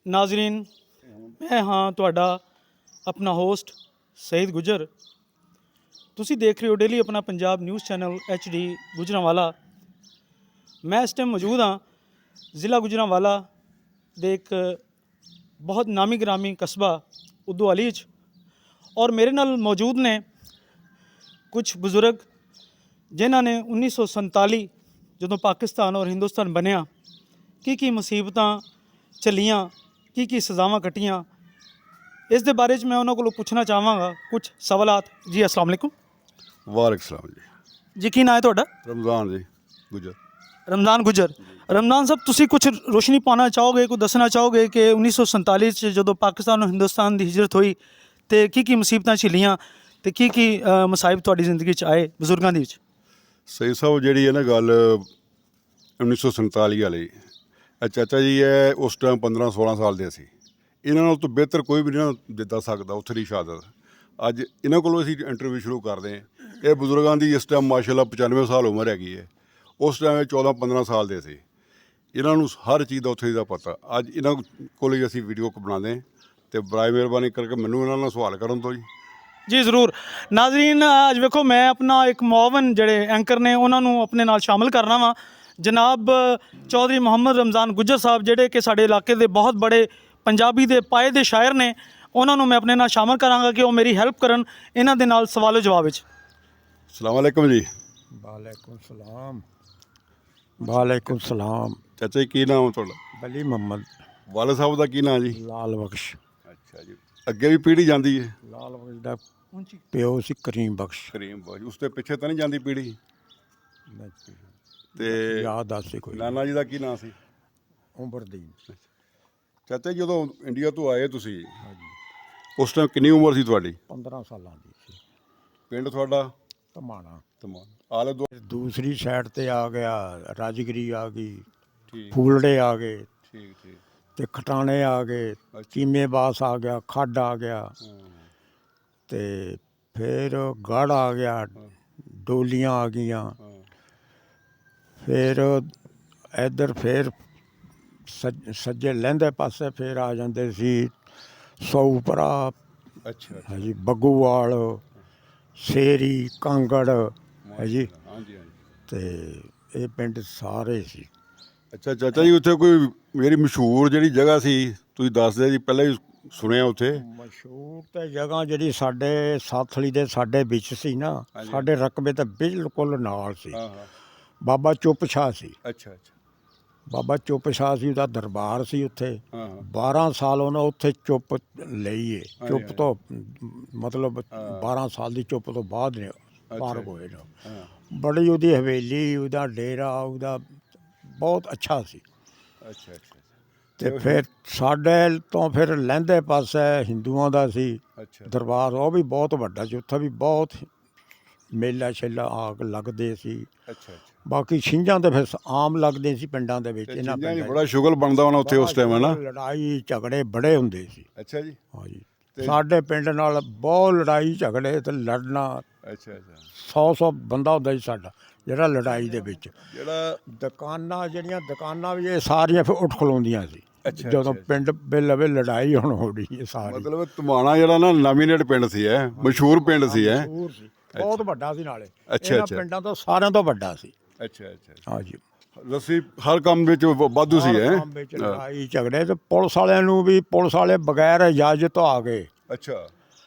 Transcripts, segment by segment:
ਨਾਜ਼ਰੀਨ, ਮੈਂ ਹਾਂ ਤੁਹਾਡਾ ਆਪਣਾ ਹੋਸਟ ਸਈਦ ਗੁਜਰ। ਤੁਸੀਂ ਦੇਖ ਰਹੇ ਹੋ ਡੇਲੀ ਆਪਣਾ Punjab news channel HD Gujranwala. ਮੈਂ ਇਸ ਟਾਈਮ ਮੌਜੂਦ ਹਾਂ ਜ਼ਿਲ੍ਹਾ ਗੁਜਰਾਂਵਾਲਾ ਦੇ ਇੱਕ ਬਹੁਤ ਨਾਮੀ ਗ੍ਰਾਮੀ ਕਸਬਾ ਉਦੋਵਾਲੀ 'ਚ, ਔਰ ਮੇਰੇ ਨਾਲ ਮੌਜੂਦ ਨੇ ਕੁਝ ਬਜ਼ੁਰਗ ਜਿਨ੍ਹਾਂ ਨੇ 1947 ਜਦੋਂ ਪਾਕਿਸਤਾਨ ਔਰ ਹਿੰਦੁਸਤਾਨ ਬਣਿਆ ਕੀ ਮੁਸੀਬਤਾਂ ਚੱਲੀਆਂ, ਕੀ ਸਜ਼ਾਵਾਂ ਕੱਟੀਆਂ, ਇਸ ਦੇ ਬਾਰੇ 'ਚ ਮੈਂ ਉਹਨਾਂ ਕੋਲੋਂ ਪੁੱਛਣਾ ਚਾਹਾਂਗਾ ਕੁਝ ਸਵਾਲਾਤ। ਜੀ अस्सलाम वालेकुम। ਵਾਲੇਕੁਮ ਸਲਾਮ ਜੀ ਕੀ ਨਾਂ ਹੈ ਤੁਹਾਡਾ? ਰਮਜ਼ਾਨ ਜੀ ਗੁਜਰ। ਰਮਜ਼ਾਨ ਗੁਜਰ। ਰਮਜ਼ਾਨ ਸਾਹਿਬ, ਤੁਸੀਂ ਕੁਝ ਰੋਸ਼ਨੀ ਪਾਉਣਾ ਚਾਹੋਗੇ, ਕੁਝ ਦੱਸਣਾ ਚਾਹੋਗੇ ਕਿ 1947 'ਚ ਜਦੋਂ ਪਾਕਿਸਤਾਨ ਨੂੰ ਹਿੰਦੁਸਤਾਨ ਦੀ ਹਿਜਰਤ ਹੋਈ ਤੇ ਕੀ ਮੁਸੀਬਤਾਂ ਝੱਲੀਆਂ ਤੇ ਕੀ ਮਸਾਇਬ ਤੁਹਾਡੀ ਜ਼ਿੰਦਗੀ 'ਚ ਆਏ ਬਜ਼ੁਰਗਾਂ ਦੇ ਵਿੱਚ? ਸਹੀ ਸਾਹਿਬ, ਜਿਹੜੀ ਹੈ ਨਾ ਗੱਲ 1947 ਵਾਲੀ, ਇਹ ਚਾਚਾ ਜੀ ਹੈ ਉਸ ਟਾਈਮ 15-16 ਸਾਲ ਦੇ ਸੀ। ਇਹਨਾਂ ਨਾਲ ਤੋਂ ਬਿਹਤਰ ਕੋਈ ਵੀ ਨਹੀਂ ਨਾ ਦਿੱਤਾ ਸਕਦਾ ਉੱਥੇ ਦੀ ਸ਼ਹਾਦਤ। ਅੱਜ ਇਹਨਾਂ ਕੋਲੋਂ ਅਸੀਂ ਇੰਟਰਵਿਊ ਸ਼ੁਰੂ ਕਰਦੇ ਹਾਂ। ਇਹ ਬਜ਼ੁਰਗਾਂ ਦੀ ਇਸ ਟਾਈਮ ਮਾਸ਼ਾਅੱਲਾ 95 ਸਾਲ ਉਮਰ ਹੈਗੀ ਹੈ। ਉਸ ਟਾਈਮ ਇਹ 14-15 ਸਾਲ ਦੇ ਸੀ। ਇਹਨਾਂ ਨੂੰ ਹਰ ਚੀਜ਼ ਦਾ ਉੱਥੇ ਦਾ ਪਤਾ। ਅੱਜ ਇਹਨਾਂ ਕੋਲ ਹੀ ਅਸੀਂ ਵੀਡੀਓ ਬਣਾਉਂਦੇ ਹਾਂ ਅਤੇ ਬਰਾਏ ਮਿਹਰਬਾਨੀ ਕਰਕੇ ਮੈਨੂੰ ਇਹਨਾਂ ਨਾਲ ਸਵਾਲ ਕਰਨ ਤੋਂ ਜੀ ਜ਼ਰੂਰ। ਨਾਜ਼ਰੀਨ, ਅੱਜ ਵੇਖੋ ਮੈਂ ਆਪਣਾ ਇੱਕ ਮੁਆਵਨ ਜਿਹੜੇ ਐਂਕਰ ਨੇ ਉਹਨਾਂ ਨੂੰ ਆਪਣੇ ਨਾਲ ਸ਼ਾਮਿਲ ਕਰਨਾ ਵਾ, ਜਨਾਬ ਚੌਧਰੀ ਮੁਹੰਮਦ ਰਮਜ਼ਾਨ ਗੁੱਜਰ ਸਾਹਿਬ, ਜਿਹੜੇ ਕਿ ਸਾਡੇ ਇਲਾਕੇ ਦੇ ਬਹੁਤ ਬੜੇ ਪੰਜਾਬੀ ਦੇ ਪਾਏ ਦੇ ਸ਼ਾਇਰ ਨੇ। ਉਹਨਾਂ ਨੂੰ ਮੈਂ ਆਪਣੇ ਨਾਲ ਸ਼ਾਮਿਲ ਕਰਾਂਗਾ ਕਿ ਉਹ ਮੇਰੀ ਹੈਲਪ ਕਰਨ ਇਹਨਾਂ ਦੇ ਨਾਲ ਸਵਾਲੋ ਜਵਾਬ ਵਿੱਚ। ਅਸਲਾਮ ਵਾਲੇਕੁਮ ਜੀ। ਵਾਲੇਕੁਮ ਸਲਾਮ। ਵਾਲੇਕੁਮ ਸਲਾਮ। ਚਾਚਾ ਜੀ ਕੀ ਨਾਮ ਹੈ ਤੁਹਾਡਾ? ਬਲੀ ਮੁਹੰਮਦ। ਵਾਲਦ ਸਾਹਿਬ ਦਾ ਕੀ ਨਾਮ ਜੀ? ਲਾਲ ਬਖਸ਼। ਅੱਛਾ ਜੀ। ਅੱਗੇ ਵੀ ਪੀੜ੍ਹੀ ਜਾਂਦੀ ਹੈ? ਲਾਲ ਬਖਸ਼ ਦਾ ਪਿਓ ਸੀ ਕਰੀਮ ਬਖਸ਼। ਕਰੀਮ ਬਾਜੀ, ਉਸ ਤੋਂ ਪਿੱਛੇ ਤਾਂ ਨਹੀਂ ਜਾਂਦੀ ਪੀੜ੍ਹੀ? ਤੇ ਯਾਦ ਆਸੇ ਕੋਈ ਨਾਨਾ ਜੀ ਦਾ ਕੀ ਨਾਂ ਸੀ? ਉਮਰਦੀਨ। ਚਾਚਾ ਜੀ, ਜਦੋਂ ਇੰਡੀਆ ਤੋਂ ਆਏ ਤੁਸੀਂ, ਹਾਂਜੀ, ਉਸ ਟਾਈਮ ਕਿੰਨੀ ਉਮਰ ਸੀ ਤੁਹਾਡੀ? 15 ਸਾਲਾਂ ਦੀ ਸੀ। ਪਿੰਡ ਤੁਹਾਡਾ? ਧਮਾਣਾ। ਤਮਾਮ ਆਲੇ ਦੋ। ਦੂਸਰੀ ਸਾਈਡ ਤੇ ਆ ਗਿਆ, ਰਾਜਗਰੀ ਆ ਗਈ, ਠੀਕ ਫੂਲੜੇ ਆ ਗਏ ਠੀਕ ਠੀਕ। ਤੇ ਖਟਾਣੇ ਆ ਗਏ, ਕੀਮੇਬਾਸ ਆ ਗਿਆ, ਖੱਡ ਆ ਗਿਆ, ਤੇ ਫਿਰ ਗੜ੍ਹ ਆ ਗਿਆ, ਡੋਲੀਆਂ ਆ ਗਈਆਂ। ਫਿਰ ਇੱਧਰ ਫਿਰ ਸੱਜੇ ਲਹਿੰਦੇ ਪਾਸੇ ਫਿਰ ਆ ਜਾਂਦੇ ਸੀ ਸੌਪਰਾ, ਅੱਛਾ ਹਾਂਜੀ, ਬੱਗੂਵਾਲ, ਸ਼ੇਰੀ, ਕਾਂਗੜ ਹੈ ਜੀ, ਹਾਂਜੀ ਹਾਂਜੀ। ਤੇ ਇਹ ਪਿੰਡ ਸਾਰੇ ਸੀ। ਅੱਛਾ ਚਾਚਾ ਜੀ, ਉੱਥੇ ਕੋਈ ਮੇਰੀ ਮਸ਼ਹੂਰ ਜਿਹੜੀ ਜਗ੍ਹਾ ਸੀ ਤੁਸੀਂ ਦੱਸਦੇ ਜੀ, ਪਹਿਲਾਂ ਹੀ ਸੁਣਿਆ ਉੱਥੇ ਮਸ਼ਹੂਰ ਤੇ ਜਗ੍ਹਾ ਜਿਹੜੀ ਸਾਡੇ ਸਾਥਲੀ ਦੇ ਸਾਡੇ ਵਿੱਚ ਸੀ ਨਾ, ਸਾਡੇ ਰਕਬੇ ਤੇ ਬਿਲਕੁਲ ਨਾਲ ਸੀ। ਹਾਂ ਹਾਂ। ਬਾਬਾ ਚੁੱਪ ਸ਼ਾਹ ਸੀ। ਅੱਛਾ ਅੱਛਾ। ਬਾਬਾ ਚੁੱਪ ਸ਼ਾਹ ਸੀ, ਉਹਦਾ ਦਰਬਾਰ ਸੀ ਉੱਥੇ। ਹਾਂ ਹਾਂ। 12 ਸਾਲ ਉਹਨੇ ਉੱਥੇ ਚੁੱਪ ਲਈ ਏ। ਚੁੱਪ ਤੋਂ ਮਤਲਬ 12 ਸਾਲ ਦੀ ਚੁੱਪ ਤੋਂ ਬਾਅਦ ਨੇ ਪਾਰਕ ਹੋਏ ਨੇ। ਹਾਂ। ਬੜੀ ਉਹਦੀ ਹਵੇਲੀ, ਉਹਦਾ ਡੇਰਾ, ਉਹਦਾ ਬਹੁਤ ਅੱਛਾ ਸੀ। ਅੱਛਾ ਅੱਛਾ। ਤੇ ਫਿਰ ਸਾਡੇ ਤੋਂ ਫਿਰ ਲਹਿੰਦੇ ਪਾਸੇ ਹਿੰਦੂਆਂ ਦਾ ਸੀ ਅੱਛਾ ਦਰਬਾਰ, ਉਹ ਵੀ ਬਹੁਤ ਵੱਡਾ ਸੀ। ਉੱਥੇ ਵੀ ਬਹੁਤ ਮੇਲਾ ਛੇਲਾ ਆਗ ਲੱਗਦੇ ਸੀ। ਅੱਛਾ ਅੱਛਾ। ਬਾਕੀ ਛਿੰਝਾਂ ਤੇ ਫਿਰ ਆਮ ਲੱਗਦੇ ਸੀ ਪਿੰਡਾਂ ਦੇ ਵਿੱਚ। ਇਹਨਾਂ ਚੀਜ਼ਾਂ ਪਿੰਡਾਂ ਬੜਾ ਸ਼ੁਗਲ ਬਣਦਾ ਹੋਣਾ ਉੱਥੇ ਉਸ ਟਾਈਮ, ਹੈ ਨਾ? ਲੜਾਈ ਝਗੜੇ ਬੜੇ ਹੁੰਦੇ ਸੀ। ਅੱਛਾ ਜੀ। ਹਾਂਜੀ, ਸਾਡੇ ਪਿੰਡ ਨਾਲ ਬਹੁਤ ਲੜਾਈ ਝਗੜੇ ਤੇ ਲੜਨਾ। ਅੱਛਾ ਅੱਛਾ। 100 ਬੰਦਾ ਹੁੰਦਾ ਸੀ ਸਾਡਾ ਜਿਹੜਾ ਲੜਾਈ ਦੇ ਵਿੱਚ। ਜਿਹੜਾ ਦੁਕਾਨਾਂ ਜਿਹੜੀਆਂ ਦੁਕਾਨਾਂ ਵੀ ਇਹ ਸਾਰੀਆਂ ਫਿਰ ਉੱਠ ਖਲੋਂਦੀਆਂ ਸੀ ਅੱਛਾ, ਜਦੋਂ ਅੱਛਾ। ਪਿੰਡ ਲਵੇ ਲੜਾਈ ਹੁਣ ਹੋ ਰਹੀ ਹੈ ਸਾਰੀ। ਮਤਲਬ ਧਮਾਣਾ ਜਿਹੜਾ ਨਾ ਨਾਮੀਨੇਟ ਪਿੰਡ ਸੀ, ਹੈ ਮਸ਼ਹੂਰ ਪਿੰਡ ਸੀ, ਹੈ? ਮਸ਼ਹੂਰ ਸੀ, ਬਹੁਤ ਵੱਡਾ ਸੀ ਨਾਲੇ। ਅੱਛਾ, ਇਹਨਾਂ ਅੱਛਾ। ਪਿੰਡਾਂ ਤੋਂ ਸਾਰਿਆਂ ਤੋਂ ਵੱਡਾ ਸੀ। ਅੱਛਾ ਅੱਛਾ। ਹਾਂਜੀ, ਲੱਸੀ ਹਰ ਕੰਮ ਵਿੱਚ ਵਾਧੂ ਸੀ, ਹੈ? ਕੰਮ ਵਿੱਚ ਲੜਾਈ ਝਗੜੇ ਤੇ ਪੁਲਿਸ ਵਾਲਿਆਂ ਨੂੰ ਵੀ, ਪੁਲਿਸ ਵਾਲੇ ਬਗੈਰ ਇਜਾਜ਼ਤ ਤੋਂ ਆ ਗਏ। ਅੱਛਾ।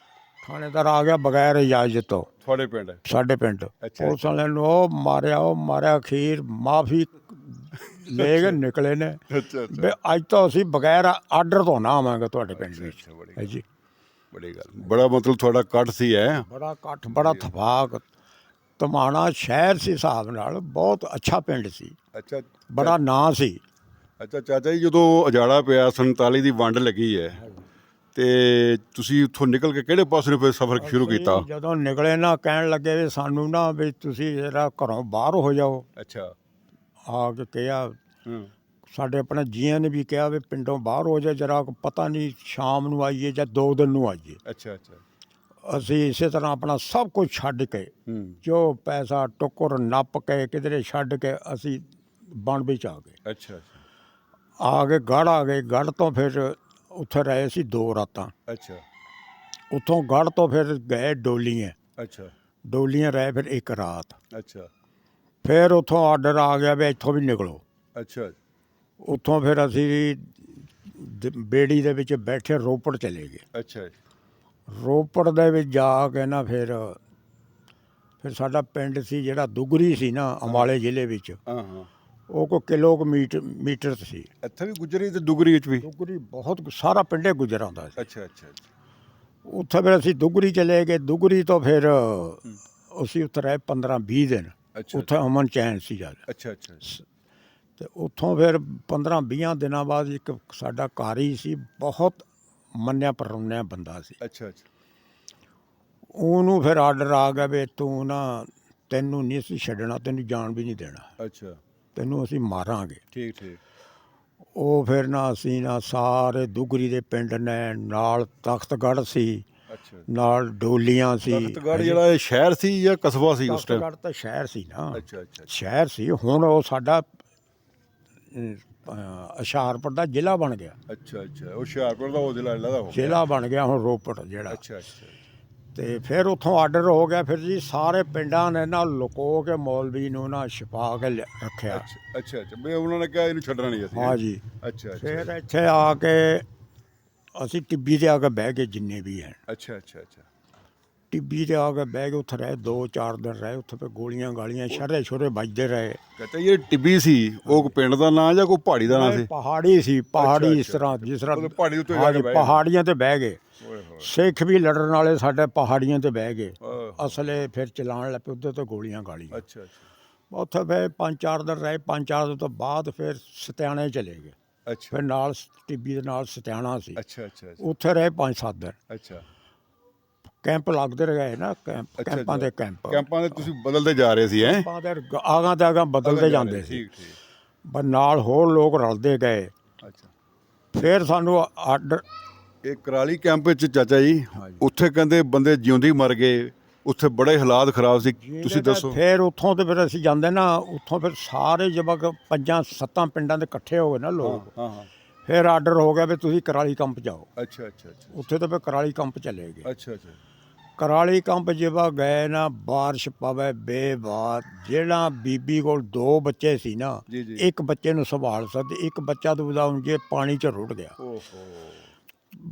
ਥਾਣੇਦਾਰ ਆ ਗਿਆ ਬਗੈਰ ਇਜਾਜ਼ਤ ਤੋਂ ਤੁਹਾਡੇ ਪਿੰਡ? ਸਾਡੇ ਪਿੰਡ। ਅੱਛਾ। ਪੁਲਿਸ ਵਾਲਿਆਂ ਨੂੰ ਉਹ ਮਾਰਿਆ, ਅਖੀਰ ਮਾਫੀ ਲੈ ਕੇ ਨਿਕਲੇ ਨੇ ਅੱਛਾ ਅੱਛਾ। ਵੀ ਅੱਜ ਤੋਂ ਅਸੀਂ ਬਗੈਰ ਆਰਡਰ ਤੋਂ ਨਾ ਆਵਾਂਗੇ ਤੁਹਾਡੇ ਪਿੰਡ ਵਿੱਚ। ਹੈ ਜੀ, ਬੜੀ ਗੱਲ, ਬੜਾ ਮਤਲਬ ਤੁਹਾਡਾ ਕੱਟ ਸੀ, ਹੈ? ਬੜਾ ਇਕੱਠ, ਬੜਾ ਥਫਾਕ। ਧਮਾਣਾ ਸ਼ਹਿਰ ਸੀ ਹਿਸਾਬ ਨਾਲ, ਬਹੁਤ ਅੱਛਾ ਪਿੰਡ ਸੀ, ਅੱਛਾ। ਬੜਾ ਨਾਂ ਸੀ। ਅੱਛਾ ਚਾਚਾ ਜੀ, ਜਦੋਂ ਉਜਾੜਾ ਪਿਆ 47 ਦੀ ਵੰਡ ਲੱਗੀ ਹੈ, ਤੇ ਤੁਸੀਂ ਉੱਥੋਂ ਨਿਕਲ ਕੇ ਕਿਹੜੇ ਪਾਸੇ ਨੂੰ ਫਿਰ ਸਫ਼ਰ ਸ਼ੁਰੂ ਕੀਤਾ? ਅਸੀਂ ਜਦੋਂ ਨਿਕਲੇ ਨਾ, ਕਹਿਣ ਲੱਗੇ ਵੀ ਸਾਨੂੰ ਨਾ ਵੀ ਤੁਸੀਂ ਜਰਾ ਘਰੋਂ ਬਾਹਰ ਹੋ ਜਾਓ। ਅੱਛਾ। ਆ ਕੇ ਕਿਹਾ, ਹੂੰ। ਸਾਡੇ ਆਪਣੇ ਜੀਆਂ ਨੇ ਵੀ ਕਿਹਾ ਵੀ ਪਿੰਡੋਂ ਬਾਹਰ ਹੋ ਜਾ ਜਰਾ, ਪਤਾ ਨਹੀਂ ਸ਼ਾਮ ਨੂੰ ਆਈਏ ਜਾਂ 2 ਦਿਨ ਨੂੰ ਆਈਏ। ਅੱਛਾ ਅੱਛਾ। ਅਸੀਂ ਇਸੇ ਤਰ੍ਹਾਂ ਆਪਣਾ ਸਭ ਕੁਝ ਛੱਡ ਕੇ, ਜੋ ਪੈਸਾ ਟੁੱਕਰ ਨੱਪ ਕੇ ਕਿਧਰੇ ਛੱਡ ਕੇ ਅਸੀਂ ਬਣ ਵਿੱਚ ਆ ਗਏ। ਅੱਛਾ ਅੱਛਾ। ਆ ਕੇ ਗੜ੍ਹ ਆ ਗਏ। ਗੜ੍ਹ ਤੋਂ ਫਿਰ ਉੱਥੇ ਰਹੇ ਸੀ 2 ਰਾਤਾਂ। ਅੱਛਾ ਉੱਥੋਂ ਗੜ੍ਹ ਤੋਂ ਫਿਰ ਗਏ ਡੋਲੀਆਂ। ਅੱਛਾ ਡੋਲੀਆਂ ਰਹੇ ਫਿਰ 1 ਰਾਤ। ਅੱਛਾ ਫਿਰ ਉੱਥੋਂ ਆਰਡਰ ਆ ਗਿਆ ਵੀ ਇੱਥੋਂ ਵੀ ਨਿਕਲੋ। ਅੱਛਾ ਉੱਥੋਂ ਫਿਰ ਅਸੀਂ ਬੇੜੀ ਦੇ ਵਿੱਚ ਬੈਠੇ ਰੋਪੜ ਚਲੇ ਗਏ। ਅੱਛਾ ਰੋਪੜ ਦੇ ਵਿੱਚ ਜਾ ਕੇ ਨਾ ਫਿਰ ਸਾਡਾ ਪਿੰਡ ਸੀ ਜਿਹੜਾ ਦੁਗਰੀ ਸੀ ਨਾ ਅੰਬਾਲੇ ਜ਼ਿਲ੍ਹੇ ਵਿੱਚ, ਹਾਂ ਹਾਂ ਉਹ ਕੋਈ ਕਿਲੋਮੀਟਰ ਸੀ। ਇੱਥੇ ਵੀ ਗੁੱਜਰੀ ਤੇ ਦੁਗਰੀ ਵਿੱਚ ਵੀ। ਦੁਗਰੀ ਬਹੁਤ ਸਾਰਾ ਪਿੰਡੇ ਗੁਜਰਾਂ ਦਾ ਸੀ। ਅੱਛਾ ਅੱਛਾ ਉੱਥੇ ਫਿਰ ਅਸੀਂ ਦੁਗਰੀ ਚਲੇ ਗਏ। ਦੁਗਰੀ ਤੋਂ ਫਿਰ ਅਸੀਂ ਉੱਥੇ ਰਹੇ 15-20 ਦਿਨ। ਅੱਛਾ ਉੱਥੇ ਅਮਨ ਚੈਨ ਸੀ ਜਦ। ਅੱਛਾ ਅੱਛਾ ਤੇ ਉੱਥੋਂ ਫਿਰ 15-20 ਦਿਨਾਂ ਬਾਅਦ ਇੱਕ ਸਾਡਾ ਕਾਰੀ ਸੀ, ਬਹੁਤ ਮੰਨਿਆ ਪਰੁੰਨਿਆ ਬੰਦਾ ਸੀ। ਅੱਛਾ ਅੱਛਾ ਉਹਨੂੰ ਫਿਰ ਆਰਡਰ ਆ ਗਿਆ ਵੀ ਤੂੰ ਨਾ, ਤੈਨੂੰ ਨਹੀਂ ਅਸੀਂ ਛੱਡਣਾ, ਤੈਨੂੰ ਜਾਣ ਵੀ ਨਹੀਂ ਦੇਣਾ, ਅੱਛਾ ਤੈਨੂੰ ਅਸੀਂ ਮਾਰਾਂਗੇ। ਠੀਕ ਠੀਕ ਉਹ ਫਿਰ ਨਾ ਅਸੀਂ ਨਾ ਸਾਰੇ ਦੁਗਰੀ ਦੇ ਪਿੰਡ ਨੇ, ਨਾਲ ਤਖਤਗੜ੍ਹ ਸੀ, ਅੱਛਾ ਨਾਲ ਡੋਲੀਆਂ ਸੀ। ਤਖਤਗੜ੍ਹ ਜਿਹੜਾ ਇਹ ਸ਼ਹਿਰ ਸੀ ਜਾਂ ਕਸਬਾ ਸੀ ਉਸ ਟਾਈਮ? ਤਖਤਗੜ੍ਹ ਤਾਂ ਸ਼ਹਿਰ ਸੀ ਨਾ। ਅੱਛਾ ਅੱਛਾ ਸ਼ਹਿਰ ਸੀ। ਹੁਣ ਉਹ ਸਾਡਾ ਹੁਸ਼ਿਆਰਪੁਰ ਦਾ ਜ਼ਿਲ੍ਹਾ ਬਣ ਗਿਆ। ਅੱਛਾ ਅੱਛਾ ਉਹ ਹੁਸ਼ਿਆਰਪੁਰ ਦਾ ਉਹ ਜ਼ਿਲ੍ਹਾ ਦਾ ਹੋ ਗਿਆ। ਜ਼ਿਲ੍ਹਾ ਬਣ ਗਿਆ ਹੁਣ ਰੋਪੜ ਜਿਹੜਾ। ਅੱਛਾ ਅੱਛਾ ਤੇ ਫਿਰ ਉੱਥੋਂ ਆਰਡਰ ਹੋ ਗਿਆ। ਫਿਰ ਜੀ ਸਾਰੇ ਪਿੰਡਾਂ ਨੇ ਨਾ ਲੁਕੋ ਕੇ ਮੌਲਵੀ ਨੂੰ ਨਾ ਛੁਪਾ ਕੇ ਰੱਖਿਆ। ਅੱਛਾ ਅੱਛਾ ਵੀ ਉਹਨਾਂ ਨੇ ਕਿਹਾ ਇਹਨੂੰ ਛੱਡਣਾ ਨਹੀਂ ਅਸੀਂ। ਹਾਂ ਜੀ। ਅੱਛਾ ਅੱਛਾ ਫਿਰ ਇੱਥੇ ਆ ਕੇ ਅਸੀਂ ਟਿੱਬੀ ਤੇ ਆ ਕੇ ਬਹਿ ਗਏ ਜਿੰਨੇ ਵੀ ਹਨ। ਅੱਛਾ ਅੱਛਾ ਅੱਛਾ ਟਿੱਬੀ ਤੇ ਆ ਕੇ ਬਹਿ ਕੇ ਉੱਥੇ ਰਹੇ 2-4 ਦਿਨ ਰਹੇ। ਉੱਥੇ ਫਿਰ ਗੋਲੀਆਂ ਗਾਲੀਆਂ ਛਰੇ ਛੋਰੇ ਵੱਜਦੇ ਰਹੇ। ਕਹਤਾ ਇਹ ਟਿੱਬੀ ਸੀ ਉਹ ਪਿੰਡ ਦਾ ਨਾਂ ਜਾਂ ਕੋਈ ਪਹਾੜੀ ਦਾ ਨਾਂ ਸੀ? ਪਹਾੜੀ ਸੀ, ਪਹਾੜੀ। ਇਸ ਅੱਛਾ, ਤਰ੍ਹਾਂ ਜਿਸ ਤਰ੍ਹਾਂ ਉਹ ਪਹਾੜੀ ਉੱਤੇ ਜਾ ਹਾਂ ਕੇ ਜੀ, ਬਹਿ ਗਏ। ਪਹਾੜੀਆਂ ਤੇ ਬਹਿ ਗਏ। ਓਏ ਹੋਏ ਸਿੱਖ ਵੀ ਲੜਨ ਵਾਲੇ ਸਾਡੇ ਪਹਾੜੀਆਂ ਤੇ ਬਹਿ ਗਏ। ਓਏ। ਅਸਲੇ ਫਿਰ ਚਲਾਉਣ ਲੱਗ ਪਏ ਉੱਧਰ ਤੋਂ ਗੋਲੀਆਂ ਗਾਲੀਆਂ। ਅੱਛਾ ਅੱਛਾ ਉੱਥੇ ਫਿਰ 5-4 ਦਿਨ ਰਹੇ। 5-4 ਦਿਨ ਤੋਂ ਬਾਅਦ ਫਿਰ ਸਤਿਆਣੇ ਚਲੇ ਗਏ। ਅੱਛਾ ਫਿਰ ਨਾਲ ਟਿੱਬੀ ਦੇ ਨਾਲ ਸਤਿਆਣਾ ਸੀ। ਅੱਛਾ ਅੱਛਾ ਉੱਥੇ ਰਹੇ 5-7 ਦਿਨ। ਅੱਛਾ ਕੈਂਪ ਲੱਗਦੇ ਰਹੇ ਨਾ, ਕੈਂਪਾਂ ਦੇ ਕੈਂਪ। ਕੈਂਪਾਂ ਦੇ ਤੁਸੀਂ ਬਦਲਦੇ ਜਾ ਰਹੇ ਸੀ ਹੈ? ਕੈਂਪਾਂ ਦੇ ਆਗਾਂ ਤੇ ਆਗਾਂ ਬਦਲਦੇ ਜਾਂਦੇ ਸੀ। ਠੀਕ ਠੀਕ ਪਰ ਨਾਲ ਹੋਰ ਲੋਕ ਰਲਦੇ ਗਏ। ਅੱਛਾ ਫਿਰ ਸਾਨੂੰ ਆਰਡਰ। ਇਹ ਕਰਾਲੀ ਕੈਂਪ ਵਿੱਚ ਚਾਚਾ ਜੀ ਉੱਥੇ ਕਹਿੰਦੇ ਬੰਦੇ ਜਿਉਂਦੇ ਮਰ ਗਏ, ਉੱਥੇ ਬੜੇ ਹਾਲਾਤ ਖਰਾਬ ਸੀ, ਤੁਸੀਂ ਦੱਸੋ। ਫਿਰ ਉੱਥੋਂ ਤੇ ਫਿਰ ਅਸੀਂ ਜਾਂਦੇ ਨਾ, ਉੱਥੋਂ ਫਿਰ ਸਾਰੇ ਜਬਕ 5-7 ਪਿੰਡਾਂ ਦੇ ਇਕੱਠੇ ਹੋ ਗਏ ਨਾ ਲੋਕ। ਹਾਂ ਹਾਂ ਫਿਰ ਆਰਡਰ ਹੋ ਗਿਆ ਵੀ ਤੁਸੀਂ ਕਰਾਲੀ ਕੰਪ ਜਾਓ। ਅੱਛਾ ਅੱਛਾ ਅੱਛਾ ਉੱਥੇ ਤਾਂ ਫਿਰ ਕਰਾਲੀ ਕੰਪ ਚਲੇ ਗਏ। ਅੱਛਾ ਅੱਛਾ ਕਰਾਲੀ ਕੰਪ ਜਿਵਾ ਗਏ ਨਾ, ਬਾਰਿਸ਼ ਪਵੇ ਬੇਬਾਤ। ਜਿਹੜਾ ਬੀਬੀ ਕੋਲ 2 ਬੱਚੇ ਸੀ ਨਾ, ਜੀ, ਜੀ। ਇੱਕ ਬੱਚੇ ਨੂੰ ਸੰਭਾਲ ਸਕਦੀ, ਇੱਕ ਬੱਚਾ ਤਾਂ ਉਹਦਾ ਜੇ ਪਾਣੀ 'ਚ ਰੁੜ ਗਿਆ। ਓਹੋ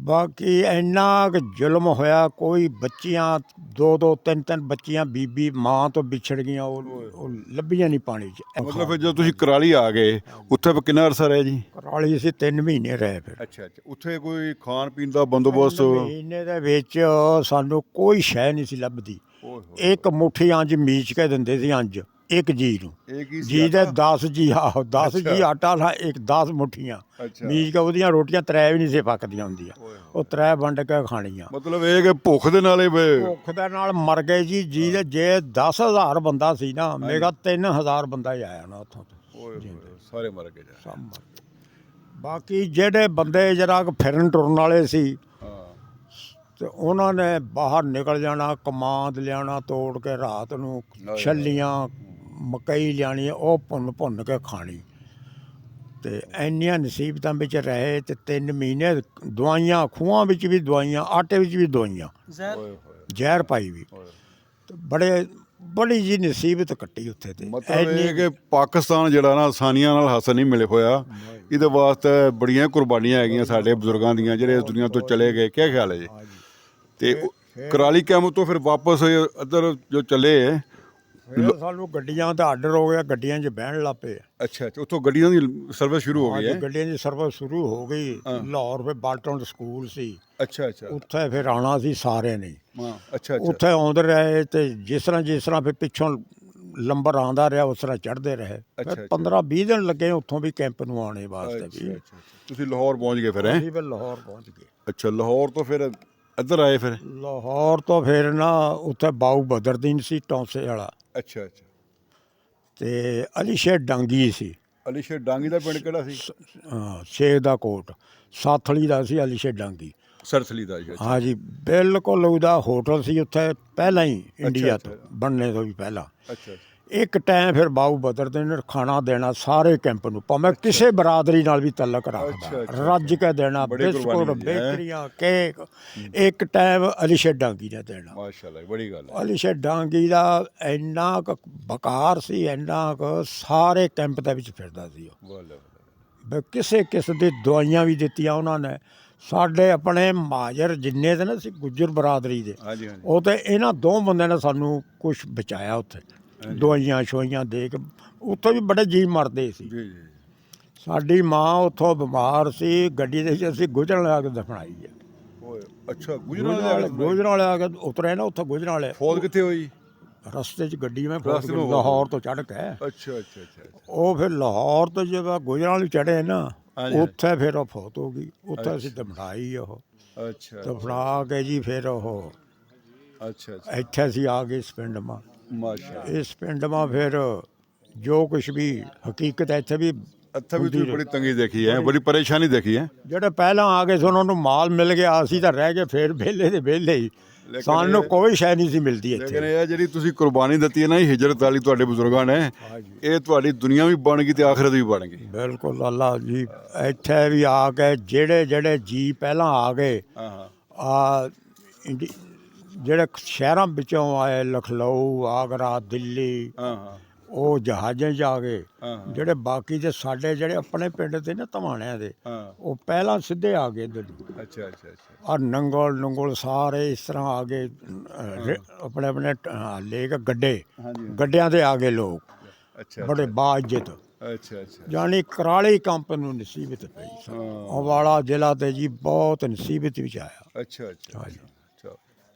ਬਾਕੀ ਇੰਨਾ ਕੁ ਜ਼ੁਲਮ ਹੋਇਆ। ਕੋਈ ਬੱਚੀਆਂ 2-2 3-3 ਬੱਚੀਆਂ ਬੀਬੀ ਮਾਂ ਤੋਂ ਵਿਛੜ ਗਈਆਂ। ਉਹ ਲੱਭੀਆਂ ਨਹੀਂ ਪਾਣੀ 'ਚ। ਮਤਲਬ ਫਿਰ ਜਦੋਂ ਤੁਸੀਂ ਕਰਾਲੀ ਆ ਗਏ ਉੱਥੇ ਫਿਰ ਕਿੰਨਾ ਅਰਸਾ ਰਹੇ ਜੀ? ਕਰਾਲੀ ਅਸੀਂ 3 ਮਹੀਨੇ ਰਹੇ। ਫਿਰ ਅੱਛਾ ਅੱਛਾ ਉੱਥੇ ਕੋਈ ਖਾਣ ਪੀਣ ਦਾ ਬੰਦੋਬਸਤ? ਮਹੀਨੇ ਦੇ ਵਿੱਚ ਸਾਨੂੰ ਕੋਈ ਸ਼ੈ ਨਹੀਂ ਸੀ ਲੱਭਦੀ। ਓਏ ਹੋਏ ਇੱਕ ਮੁੱਠੀ ਅੰਜ ਮੀਚ ਕੇ ਦਿੰਦੇ ਸੀ, ਅੰਜ ਇੱਕ ਜੀ ਨੂੰ। ਇਹ ਕੀ ਸੀ? ਜੀ ਦੇ ਆਟਾ? 10 ਜੀ, ਆਹੋ 10 ਜੀ ਅੱਛਾ। ਆਟਾ ਲਾ, ਇੱਕ 10 ਮੁੱਠੀਆਂ ਅੱਛਾ। ਮੀਚ ਕੇ। ਉਹਦੀਆਂ ਰੋਟੀਆਂ 3 ਵੀ ਨਹੀਂ ਸੀ ਪੱਕਦੀਆਂ ਹੁੰਦੀਆਂ। ਓਏ ਹੋਏ। ਉਹ 3 ਵੰਡ ਕੇ ਖਾਣੀਆਂ। ਮਤਲਬ ਇਹ ਕਿ ਭੁੱਖ ਦੇ ਨਾਲੇ ਭੁੱਖ ਦੇ ਨਾਲ ਮਰ ਗਏ ਜੀ। ਜੀ ਦੇ ਜੇ 10,000 ਬੰਦਾ ਸੀ ਨਾ, ਮੇਰਾ 3,000 ਬੰਦਾ ਹੀ ਆਇਆ ਨਾ ਉੱਥੋਂ ਤੋਂ। ਓਏ ਹੋਏ ਸਾਰੇ ਮਰ ਗਏ ਜਾ। ਸਭ ਮਰ ਗਏ। ਬਾਕੀ ਜਿਹੜੇ ਬੰਦੇ ਜਰਾ ਫਿਰਨ ਟੁਰਨ ਵਾਲੇ ਸੀ, ਹਾਂ ਤੇ ਉਹਨਾਂ ਨੇ ਬਾਹਰ ਨਿਕਲ ਜਾਣਾ, ਕਮਾਦ ਲਿਆਉਣਾ ਤੋੜ ਕੇ ਰਾਤ ਨੂੰ, ਛੱਲੀਆਂ ਮਕਈ ਲਿਆਉਣੀ, ਉਹ ਭੁੰਨ ਕੇ ਖਾਣੀ। ਤੇ ਇੰਨੀਆਂ ਨਸੀਬਤਾਂ ਵਿੱਚ ਰਹੇ। ਤੇ 3 ਮਹੀਨੇ ਦਵਾਈਆਂ, ਖੂਹਾਂ ਵਿੱਚ ਵੀ ਦਵਾਈਆਂ, ਆਟੇ ਵਿੱਚ ਵੀ ਦਵਾਈਆਂ, ਓਏ ਹੋਏ ਜ਼ਹਿਰ ਪਾਈ ਵੀ। ਤੇ ਬੜੀ ਜੀ ਨਸੀਬਤ ਕੱਟੀ ਉੱਥੇ। ਤੇ ਮਤਲਬ ਇਹ ਕਿ ਪਾਕਿਸਤਾਨ ਜਿਹੜਾ ਨਾ ਆਸਾਨੀਆਂ ਨਾਲ ਹਾਸਲ ਨਹੀਂ ਮਿਲੇ ਹੋਇਆ। ਇਹਦੇ ਵਾਸਤੇ ਬੜੀਆਂ ਕੁਰਬਾਨੀਆਂ ਹੈਗੀਆਂ ਸਾਡੇ ਬਜ਼ੁਰਗਾਂ ਦੀਆਂ ਜਿਹੜੇ ਇਸ ਦੁਨੀਆ ਤੋਂ ਚਲੇ ਗਏ। ਕੀ ਖਿਆਲ ਹੈ ਜੀ? ਤੇ ਕਰਾਲੀ ਕੈਂਪ ਤੋਂ ਫਿਰ ਵਾਪਸ ਇੱਧਰ ਜੋ ਚੱਲੇ, ਫਿਰ ਸਾਨੂੰ ਗੱਡੀਆਂ ਦਾ ਆਰਡਰ ਹੋ ਗਿਆ। ਗੱਡੀਆਂ 'ਚ ਬਹਿਣ ਲੱਗ ਪਏ। ਅੱਛਾ ਅੱਛਾ ਉੱਥੋਂ ਗੱਡੀਆਂ ਦੀ ਸਰਵਿਸ ਸ਼ੁਰੂ ਹੋ ਗਈ ਹੈ? ਗੱਡੀਆਂ ਦੀ ਸਰਵਿਸ ਸ਼ੁਰੂ ਹੋ ਗਈ। ਲਾਹੌਰ ਫਿਰ ਬਾਲਟਨ ਸਕੂਲ ਸੀ, ਅੱਛਾ ਅੱਛਾ ਉੱਥੇ ਫਿਰ ਆਉਣਾ ਸੀ ਸਾਰਿਆਂ ਨੇ। ਹਾਂ ਅੱਛਾ ਅੱਛਾ ਉੱਥੇ ਆਉਂਦੇ ਰਹੇ। ਤੇ ਜਿਸ ਤਰ੍ਹਾਂ ਫਿਰ ਪਿੱਛੋਂ ਲੰਬਰ ਆਉਂਦਾ ਰਿਹਾ, ਉਸ ਤਰ੍ਹਾਂ ਚੜ੍ਹਦੇ ਰਹੇ। ਫਿਰ 15-20 ਦਿਨ ਲੱਗੇ ਉੱਥੋਂ ਵੀ ਕੈਂਪ ਨੂੰ ਆਉਣੇ ਵਾਸਤੇ ਵੀ। ਅੱਛਾ ਤੁਸੀਂ ਲਾਹੌਰ ਪਹੁੰਚ ਗਏ ਫਿਰ ਹੈਂ? ਅਸੀਂ ਫਿਰ ਲਾਹੌਰ ਪਹੁੰਚ ਗਏ। ਅੱਛਾ ਲਾਹੌਰ ਤੋਂ ਫਿਰ ਇੱਧਰ ਆਏ ਫਿਰ? ਲਾਹੌਰ ਤੋਂ ਫਿਰ ਨਾ ਉੱਥੇ ਬਾਊ ਬਦਰਦੀਨ ਸੀ, ਟੌਂਸੇ ਵਾਲਾ। ਅੱਛਾ ਅੱਛਾ ਤੇ ਅਲੀ ਸ਼ੇਰ ਡਾਂਗੀ ਸੀ। ਅਲੀ ਸ਼ੇਰ ਡਾਂਗੀ ਦਾ ਪਿੰਡ ਕਿਹੜਾ ਸੀ? ਸ਼ੇਖ ਦਾ ਕੋਟ ਸਾਥਲੀ ਦਾ ਸੀ ਅਲੀ ਸ਼ੇਰ ਡਾਂਗੀ। ਸਰਸਲੀ ਦਾ ਜੀ? ਹਾਂ ਜੀ, ਬਿਲਕੁਲ ਉਹਦਾ ਹੋਟਲ ਸੀ ਉੱਥੇ ਪਹਿਲਾਂ ਹੀ, ਇੰਡੀਆ ਤੋਂ ਬਣਨੇ ਤੋਂ ਵੀ ਪਹਿਲਾਂ। ਅੱਛਾ ਇੱਕ ਟਾਈਮ ਫਿਰ ਬਾਊ ਬਦਰਦੇ ਨੇ ਖਾਣਾ ਦੇਣਾ ਸਾਰੇ ਕੈਂਪ ਨੂੰ, ਭਾਵੇਂ ਕਿਸੇ ਬਰਾਦਰੀ ਨਾਲ ਵੀ ਤਲਕ ਰੱਖਦਾ, ਰੱਜ ਕੇ ਦੇਣਾ, ਬੜੀ ਬਿਸਕੁਟ, ਕੁਰਬਾਨੀ ਹੈ। ਬੇਕਰੀਆਂ, ਕੇਕ। ਇੱਕ ਟਾਈਮ ਅਲੀ ਸ਼ੇਰ ਡਾਂਗੀ ਨੇ ਦੇਣਾ। ਮਾਸ਼ਾਅੱਲਾ, ਬੜੀ ਗੱਲ ਹੈ। ਅਲੀ ਸ਼ੇਰ ਡਾਂਗੀ ਦਾ ਇੰਨਾ ਕੁ ਬਕਾਰ ਸੀ, ਇੰਨਾ ਕੁ ਸਾਰੇ ਕੈਂਪ ਦੇ ਵਿੱਚ ਫਿਰਦਾ ਸੀ ਉਹ। ਵਾਹ ਵੀ ਕਿਸੇ ਕਿਸ ਦੀ ਦਵਾਈਆਂ ਵੀ ਦਿੱਤੀਆਂ ਉਹਨਾਂ ਨੇ। ਸਾਡੇ ਆਪਣੇ ਮਾਜਰ ਜਿੰਨੇ ਤੇ ਨਾ ਸੀ ਗੁੱਜਰ ਬਰਾਦਰੀ ਦੇ, ਹਾਂਜੀ ਹਾਂਜੀ ਉਹ ਤੇ ਇਹਨਾਂ ਦੋ ਬੰਦਿਆਂ ਨੇ ਸਾਨੂੰ ਕੁਝ ਬਚਾਇਆ ਉੱਥੇ, ਦਵਾਈਆਂ ਸ਼ੋਈਆਂ ਦੇ ਕੇ। ਉੱਥੇ ਵੀ ਬੜੇ ਜੀਅ ਮਰਦੇ ਸੀ। ਜੀ ਜੀ। ਸਾਡੀ ਮਾਂ ਉੱਥੋਂ ਬਿਮਾਰ ਸੀ, ਗੱਡੀ ਦੇ ਵਿੱਚ ਅਸੀਂ ਗੁਜਰਨ ਲਿਆ ਕੇ ਦਫਨਾਈ ਹੈ। ਓਏ ਅੱਛਾ, ਗੁਜਰਾਤ ਗੁਜਰਾਂ ਵਾਲੇ ਆ ਕੇ ਉਤਰੇ ਨਾ ਉੱਥੇ ਗੁਜਰਾਂ ਵਾਲੇ। ਫੌਜ ਕਿੱਥੇ ਹੋਈ? ਰਸਤੇ 'ਚ ਗੱਡੀ ਮੈਂ ਰਸਤੇ ਨੂੰ ਲਾਹੌਰ ਤੋਂ ਚੜ੍ਹ ਕੇ, ਅੱਛਾ ਅੱਛਾ ਅੱਛਾ। ਉਹ ਫਿਰ ਲਾਹੌਰ ਤੋਂ ਜਦੋਂ ਗੁਜਰਾਂ ਵਾਲੀ ਚੜ੍ਹੇ ਨਾ, ਹਾਂਜੀ। ਉੱਥੇ ਫਿਰ ਉਹ ਫੌਤ ਹੋ ਗਈ। ਉੱਥੇ ਅਸੀਂ ਦਫਨਾਈ ਉਹ, ਅੱਛਾ ਦਫਨਾ ਕੇ ਜੀ ਫਿਰ ਉਹ ਅੱਛਾ ਅੱਛਾ। ਇੱਥੇ ਅਸੀਂ ਆ ਗਏ ਇਸ ਪਿੰਡ ਮਾ। ਮਾਸ਼ਾਅੱਲਾ। ਇਸ ਪਿੰਡ ਮਾ ਫਿਰ ਜੋ ਕੁਛ ਵੀ ਹਕੀਕਤ ਇੱਥੇ ਵੀ ਇੱਥੇ ਵੀ ਤੁਸੀਂ ਬੜੀ ਤੰਗੀ ਦੇਖੀ ਹੈ, ਬੜੀ ਪਰੇਸ਼ਾਨੀ ਦੇਖੀ ਹੈ। ਜਿਹੜੇ ਪਹਿਲਾਂ ਆ ਗਏ ਸੀ ਉਹਨਾਂ ਨੂੰ ਮਾਲ ਮਿਲ ਗਿਆ, ਅਸੀਂ ਤਾਂ ਰਹਿ ਗਏ ਫਿਰ ਵਿਹਲੇ ਦੇ ਵਿਹਲੇ ਹੀ। ਸਾਨੂੰ ਕੋਈ ਸ਼ੈ ਨਹੀਂ ਸੀ ਮਿਲਦੀ ਲੇਕਿਨ ਇੱਥੇ। ਇਹ ਜਿਹੜੀ ਤੁਸੀਂ ਕੁਰਬਾਨੀ ਦਿੱਤੀ ਹੈ ਨਾ, ਹਿਜਰਤ ਵਾਲੀ ਤੁਹਾਡੇ ਬਜ਼ੁਰਗਾਂ ਨੇ, ਇਹ ਤੁਹਾਡੀ ਦੁਨੀਆ ਵੀ ਬਣ ਗਈ ਤੇ ਆਖਰਤ ਵੀ ਬਣ ਗਈ। ਬਿਲਕੁਲ ਅੱਲਾ ਜੀ। ਇੱਥੇ ਵੀ ਆ ਕੇ ਜਿਹੜੇ ਜਿਹੜੇ ਜੀ ਪਹਿਲਾਂ ਆ ਗਏ, ਹਾਂ ਹਾਂ ਆ ਜਿਹੜੇ ਸ਼ਹਿਰਾਂ ਵਿੱਚੋਂ ਆਏ, ਲਖਨਊ, ਆਗਰਾ, ਦਿੱਲੀ, ਹਾਂ ਹਾਂ ਉਹ ਜਹਾਜ਼ਾਂ 'ਚ ਆ ਗਏ। ਹਾਂ ਜਿਹੜੇ ਬਾਕੀ ਦੇ ਸਾਡੇ ਜਿਹੜੇ ਆਪਣੇ ਪਿੰਡ ਤੇ ਨਾ ਧਵਾਣਿਆਂ ਦੇ, ਹਾਂ। ਉਹ ਪਹਿਲਾਂ ਸਿੱਧੇ ਆ ਗਏ ਇੱਧਰ ਨੂੰ। ਅੱਛਾ ਅੱਛਾ ਅੱਛਾ। ਆ ਨੰਗਲ ਸਾਰੇ ਇਸ ਤਰ੍ਹਾਂ ਆ ਗਏ, ਆਪਣੇ ਆਪਣੇ ਲੈ ਕੇ ਗੱਡੇ, ਹਾਂਜੀ ਗੱਡਿਆਂ ਤੇ ਆ ਗਏ ਲੋਕ, ਅੱਛਾ ਬੜੇ ਬਾਇਜ਼ਤ। ਅੱਛਾ ਅੱਛਾ। ਜਾਨੀ ਕਰਾਲੀ ਕੰਪ ਨੂੰ ਨਸੀਬਤ ਪਈ ਸੀ। ਅੰਬਾਲਾ ਜ਼ਿਲ੍ਹਾ ਤੇ ਜੀ ਬਹੁਤ ਨਸੀਬਤ ਵਿੱਚ ਆਇਆ। ਅੱਛਾ ਅੱਛਾ ਅੱਛਾ।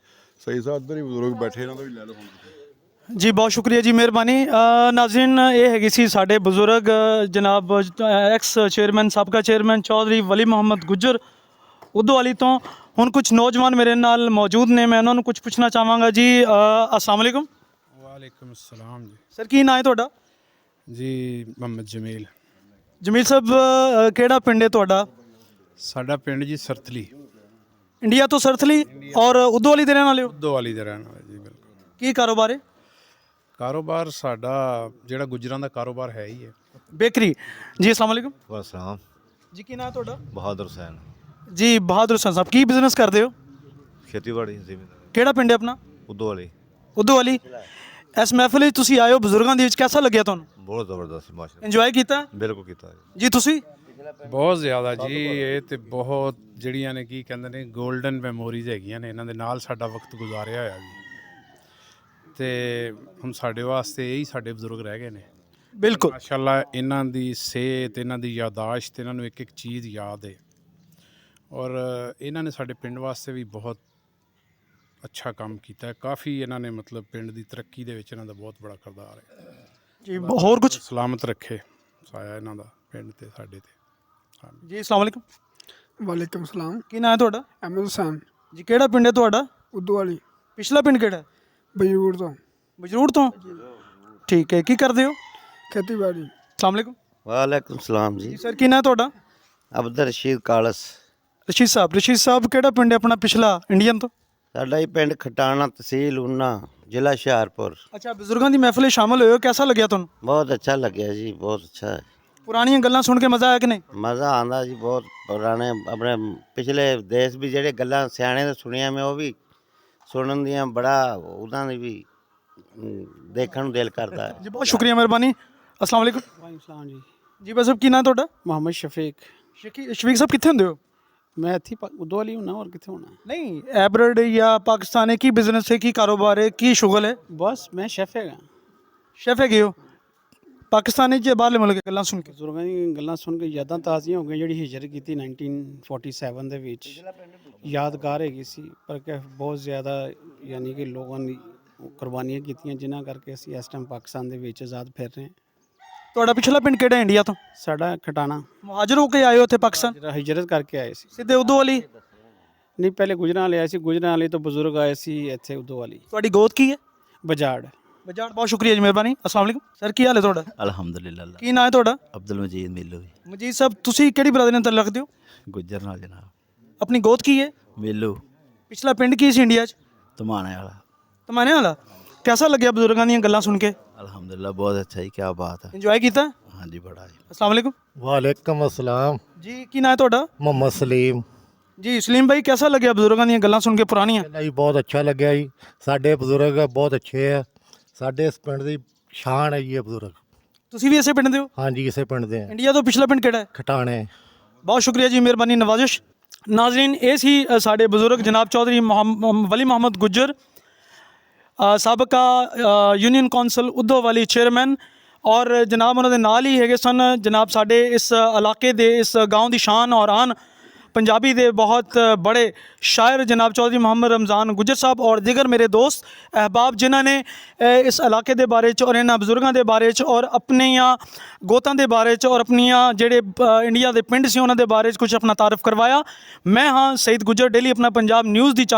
ਸਹੀ ਸਾਹਿਬ, ਇੱਧਰ ਹੀ ਬਜ਼ੁਰਗ ਬੈਠੇ, ਇਹਨਾਂ ਤੋਂ ਵੀ ਲੈ ਲਓ ਹੁਣ ਤੁਸੀਂ। ਜੀ ਬਹੁਤ ਸ਼ੁਕਰੀਆ ਜੀ, ਮਿਹਰਬਾਨੀ। ਨਾਜ਼ਰੀਨ, ਇਹ ਹੈਗੀ ਸੀ ਸਾਡੇ ਬਜ਼ੁਰਗ ਜਨਾਬ ਐਕਸ ਚੇਅਰਮੈਨ, ਸਾਬਕਾ ਚੇਅਰਮੈਨ ਚੌਧਰੀ ਵਲੀ ਮੁਹੰਮਦ ਗੁੱਜਰ ਉਦੋਵਾਲੀ ਤੋਂ। ਹੁਣ ਕੁਝ ਨੌਜਵਾਨ ਮੇਰੇ ਨਾਲ ਮੌਜੂਦ ਨੇ, ਮੈਂ ਉਹਨਾਂ ਨੂੰ ਕੁਝ ਪੁੱਛਣਾ ਚਾਹਾਂਗਾ ਜੀ। अस्सलाम वालेकुम। वालेकुम अस्सलाम जी। ਸਰ, ਕੀ ਨਾਂ ਹੈ ਤੁਹਾਡਾ? जी मोहम्मद जमील। ਜਮੀਲ ਸਾਹਿਬ, ਕਿਹੜਾ ਪਿੰਡ ਹੈ ਤੁਹਾਡਾ? साडा पिंड जी सरथली, ਇੰਡੀਆ ਤੋਂ ਸਰਥਲੀ, ਔਰ ਉਦੋਵਾਲੀ ਦੇ ਰਹਿਣ ਵਾਲੇ ਹੋ? उदोवाली दे रहने वाले जी। बिल्कुल। ਕੀ ਕਾਰੋਬਾਰ ਹੈ? कारोबार साडा जिहड़ा गुजरां दा कारोबार है ही है। ਬੇਕਰੀ। ਜੀ अस्सलाम वालेकुम। ਵਾਸਲਾਮ। ਜੀ ਕੀ ਨਾਂ ਹੈ ਤੁਹਾਡਾ? ਬਹਾਦਰ ਹੁਸੈਨ। ਜੀ ਬਹਾਦਰ ਹੁਸੈਨ ਸਾਹਿਬ, ਕੀ ਬਿਜ਼ਨਸ ਕਰਦੇ ਹੋ? ਖੇਤੀਬਾੜੀ ਜ਼ਿਮੀਂਦਾਰ ਕਿਹੜਾ ਪਿੰਡ ਹੈ ਆਪਣਾ? ਉਦੋਵਾਲੀ। ਉਦੋਵਾਲੀ। ਇਸ ਮਹਿਫਿਲ ਵਿੱਚ ਤੁਸੀਂ ਆਏ ਹੋ ਬਜ਼ੁਰਗਾਂ ਦੇ ਵਿੱਚ, ਕੈਸਾ ਲੱਗਿਆ ਤੁਹਾਨੂੰ? ਬਹੁਤ ਜ਼ਬਰਦਸਤ ਮਾਸ਼ਾਅੱਲਾ। ਇੰਜੋਏ ਕੀਤਾ? ਬਿਲਕੁਲ ਕੀਤਾ ਜੀ। ਜੀ ਤੁਸੀਂ? ਬਹੁਤ ਜ਼ਿਆਦਾ ਜੀ। ਇਹ ਤੇ ਬਹੁਤ ਜਿਹੜੀਆਂ ਨੇ ਕੀ ਕਹਿੰਦੇ ਨੇ 골ਡਨ ਮੈਮੋਰੀਜ਼ ਹੈਗੀਆਂ ਨੇ, ਇਹਨਾਂ ਦੇ ਨਾਲ ਸਾਡਾ ਵਕਤ ਗੁਜ਼ਾਰਿਆ ਹੋਇਆ ਜੀ। ਤੇ ਹੁਣ ਸਾਡੇ ਵਾਸਤੇ ਇਹੀ ਸਾਡੇ ਬਜ਼ੁਰਗ ਰਹਿ ਗਏ ਨੇ। ਬਿਲਕੁਲ। ਮਾਸ਼ਾਅੱਲਾ, ਇਹਨਾਂ ਦੀ ਸਿਹਤ, ਇਹਨਾਂ ਦੀ ਯਾਦਾਸ਼ਤ, ਇਹਨਾਂ ਨੂੰ ਇੱਕ ਇੱਕ ਚੀਜ਼ ਯਾਦ ਹੈ। ਔਰ ਇਹਨਾਂ ਨੇ ਸਾਡੇ ਪਿੰਡ ਵਾਸਤੇ ਵੀ ਬਹੁਤ ਅੱਛਾ ਕੰਮ ਕੀਤਾ ਹੈ। ਕਾਫੀ ਇਹਨਾਂ ਨੇ ਮਤਲਬ ਪਿੰਡ ਦੀ ਤਰੱਕੀ ਦੇ ਵਿੱਚ ਇਹਨਾਂ ਦਾ ਬਹੁਤ ਬੜਾ ਕਿਰਦਾਰ ਹੈ ਜੀ ਹੋਰ ਕੁਝ? ਸਲਾਮਤ ਰੱਖੇ ਸਾਇਆ ਇਹਨਾਂ ਦਾ ਪਿੰਡ ਤੇ ਸਾਡੇ ਤੇ। ਜੀ अस्सलाम वालेकुम। वालेकुम सलाम। ਕੀ ਨਾਂ ਹੈ ਤੁਹਾਡਾ? अहमद हुसैन ਜੀ ਕਿਹੜਾ ਪਿੰਡ ਹੈ ਤੁਹਾਡਾ? उदोवाली ਪਿਛਲਾ ਪਿੰਡ ਕਿਹੜਾ ਹੈ? बजरूर तो ਬਜਰੂੜ ਤੋਂ। ਠੀਕ ਹੈ, ਕੀ ਕਰਦੇ ਹੋ? खेतीबाड़ी। अस्सलाम वालेकुम। वालेकुम सलाम जी। ਜੀ ਸਰ, ਕੀ ਨਾਂ ਹੈ ਤੁਹਾਡਾ? अब्दुल रशीद कालस। ਰਸ਼ੀਦ ਸਾਹਿਬ। ਰਸ਼ੀਦ ਸਾਹਿਬ, ਕਿਹੜਾ ਪਿੰਡ ਹੈ ਆਪਣਾ ਪਿਛਲਾ ਇੰਡੀਅਨ ਤੋਂ? साडा ही पिंड खटाना, तहसील ऊना, जिला हुशियारपुर। ਅੱਛਾ, ਬਜ਼ੁਰਗਾਂ ਦੀ ਮਹਿਫਿਲ 'ਚ ਸ਼ਾਮਲ ਹੋਏ ਹੋ, ਕੈਸਾ ਲੱਗਿਆ ਤੁਹਾਨੂੰ? बहुत अच्छा लगे जी, बहुत अच्छा है। ਪੁਰਾਣੀਆਂ ਗੱਲਾਂ ਸੁਣ ਕੇ ਮਜ਼ਾ ਆਇਆ ਕਿ ਨਹੀਂ? मज़ा आंदा जी बहुत। पुराने अपने पिछले देश भी जेह्ड़े गल्लां स्याणे तो सुनिया मैं, वो भी सुनन दियां बड़ा उदां दी भी देखण ਨੂੰ दिल करदा है। ਜੀ ਬਹੁਤ ਸ਼ੁਕਰੀਆ, ਮਿਹਰਬਾਨੀ। अस्सलाम वालेकुम। सलाम जी। ਜੀ ਬਸ ਸਭ, ਕੀ ਨਾਂ ਹੈ ਤੁਹਾਡਾ? मोहम्मद शफीक। ਸ਼ਫੀਕ ਸਾਹਿਬ, ਕਿੱਥੇ ਹੁੰਦੇ ਹੋ? मैं इत्थे उदोवाली हूं, और कित्थे होना? ਨਹੀਂ, ਐਬਰਡ ਜਾਂ ਪਾਕਿਸਤਾਨ ਹੈ? ਕੀ ਬਿਜ਼ਨਸ ਹੈ, ਕੀ ਕਾਰੋਬਾਰ ਹੈ, ਕੀ ਸ਼ੁਗਲ ਹੈ? बस मैं शेफ है। ਸ਼ੈਫ ਹੈਗੇ ਹੋ? ਪਾਕਿਸਤਾਨੀ ਜਾਂ ਬਾਹਰਲੇ ਮੁਲਕ ਗੱਲਾਂ ਸੁਣ ਕੇ? ਬਜ਼ੁਰਗਾਂ ਦੀਆਂ ਗੱਲਾਂ ਸੁਣ ਕੇ ਯਾਦਾਂ ਤਾਜ਼ੀਆਂ ਹੋ ਗਈਆਂ। ਜਿਹੜੀ ਹਿਜਰਤ ਕੀਤੀ 1947 ਦੇ ਵਿੱਚ, ਯਾਦਗਾਰ ਹੈਗੀ ਸੀ। ਪਰ ਕਿ ਬਹੁਤ ਜ਼ਿਆਦਾ ਯਾਨੀ ਕਿ ਲੋਕਾਂ ਨੇ ਕੁਰਬਾਨੀਆਂ ਕੀਤੀਆਂ, ਜਿਨ੍ਹਾਂ ਕਰਕੇ ਅਸੀਂ ਇਸ ਟਾਈਮ ਪਾਕਿਸਤਾਨ ਦੇ ਵਿੱਚ ਆਜ਼ਾਦ ਫਿਰ ਰਹੇ ਹਾਂ। ਤੁਹਾਡਾ ਪਿਛਲਾ ਪਿੰਡ ਕਿਹੜਾ ਇੰਡੀਆ ਤੋਂ? ਸਾਡਾ ਖਟਾਣਾ। ਮੁਹਾਜਰ ਹੋ ਕੇ ਆਏ ਹੋ ਇੱਥੇ ਪਾਕਿਸਤਾਨ? ਜਿਹੜਾ ਹਿਜਰਤ ਕਰਕੇ ਆਏ ਸੀ। ਸਿੱਧੇ ਉਦੋਵਾਲੀ? ਨਹੀਂ, ਪਹਿਲੇ ਗੁਜਰਾਂ ਵਾਲੇ ਆਏ ਸੀ। ਗੁਜਰਾਂ ਵਾਲੇ ਤੋਂ ਬਜ਼ੁਰਗ ਆਏ ਸੀ ਇੱਥੇ ਉਦੋਵਾਲੀ। ਤੁਹਾਡੀ ਗੋਤ ਕੀ ਹੈ? ਬਜਾੜ। ਬਜਾੜ। ਬਹੁਤ ਸ਼ੁਕਰੀਆ ਜੀ, ਮਿਹਰਬਾਨੀ। अस्सलाम वालेकुम। ਸਰ, ਕੀ ਹਾਲ ਹੈ ਤੁਹਾਡਾ? ਅਲਹਮਦੁਲਿਲਾ। ਕੀ ਨਾਂ ਹੈ ਤੁਹਾਡਾ? ਅਬਦੁਲ ਮਜੀਦ ਮਿੱਲੂ ਜੀ। ਮਜੀਦ ਸਾਹਿਬ, ਤੁਸੀਂ ਕਿਹੜੀ ਬਰਾਦਰੀ ਨਾਲ ਤਾਲੁਕ ਰੱਖਦੇ ਹੋ? ਗੁੱਜਰ ਨਾਲ ਜਨਾਬ। ਆਪਣੀ ਗੋਤ ਕੀ ਹੈ? ਮਿੱਲੂ ਪਿਛਲਾ ਪਿੰਡ ਕੀ ਸੀ ਇੰਡੀਆ 'ਚ? ਧਮਾਣੇ ਵਾਲਾ। ਤਮਾਨੇ ਵਾਲਾ। कैसा लगे बजुर्गों ਦੀਆਂ ਗੱਲਾਂ ਸੁਣ ਕੇ? अल्हम्दुलिल्लाह बहुत अच्छा ही, क्या बात है। ਇੰਜੋਏ ਕੀਤਾ? हाँ जी बड़ा जी। अस्सलाम वालेकुम ਵਾਲੇਕਮ ਅਸਲਾਮ। ਜੀ, ਕੀ ਨਾਂ ਹੈ ਤੁਹਾਡਾ? ਮੁਹੰਮਦ ਸਲੀਮ। ਜੀ ਸਲੀਮ ਭਾਈ, कैसा ਲੱਗਿਆ ਬਜ਼ੁਰਗਾਂ ਦੀਆਂ ਗੱਲਾਂ ਸੁਣ ਕੇ ਪੁਰਾਣੀਆਂ? ਜੀ ਬਹੁਤ ਅੱਛਾ ਲੱਗਿਆ ਜੀ। ਸਾਡੇ ਬਜ਼ੁਰਗ ਬਹੁਤ ਅੱਛੇ ਆ। ਸਾਡੇ ਇਸ ਪਿੰਡ ਦੀ ਸ਼ਾਨ ਹੈ ਜੀ ਇਹ ਬਜ਼ੁਰਗ। ਤੁਸੀਂ ਵੀ ਇਸੇ ਪਿੰਡ ਦੇ ਹੋ? ਹਾਂਜੀ ਇਸੇ ਪਿੰਡ ਦੇ ਆ, ਇੰਡੀਆ ਤੋਂ ਪਿਛਲਾ ਪਿੰਡ ਕਿਹੜਾ ਹੈ? ਖਟਾਣੇ। ਬਹੁਤ ਸ਼ੁਕਰੀਆ ਜੀ, ਮਿਹਰਬਾਨੀ, ਨਵਾਜ਼ਿਸ਼। ਨਾਜ਼ਰੀਨ, ਇਹ ਸੀ ਸਾਡੇ ਬਜ਼ੁਰਗ ਜਨਾਬ ਚੌਧਰੀ ਵਲੀ ਮੁਹੰਮਦ ਗੁੱਜਰ, ਸਾਬਕਾ ਯੂਨੀਅਨ ਕੌਂਸਲ ਉਦੋਂ ਵਾਲੀ ਚੇਅਰਮੈਨ, ਔਰ ਜਨਾਬ ਉਹਨਾਂ ਦੇ ਨਾਲ ਹੀ ਹੈਗੇ ਸਨ ਜਨਾਬ ਸਾਡੇ ਇਸ ਇਲਾਕੇ ਦੇ, ਇਸ گاؤں ਦੀ ਸ਼ਾਨ ਔਰ ਆਨ, पंजाबी दे बहुत बड़े शायर जनाब चौधरी मोहम्मद रमज़ान गुजर साहब और दिगर मेरे दोस्त अहबाब जिन्होंने इस इलाके के बारे और इन्होंने बजुर्गों के बारे और अपनिया गोतां के बारे और अपनिया जेड़े इंडिया के पिंड से उन्होंने बारे कुछ अपना तारफ करवाया। मैं हाँ सईद गुजर, डेली अपना पंजाब न्यूज़ की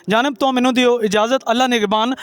जानब तो मैनू दिओ इजाज़त। अल्लाह निगहबान।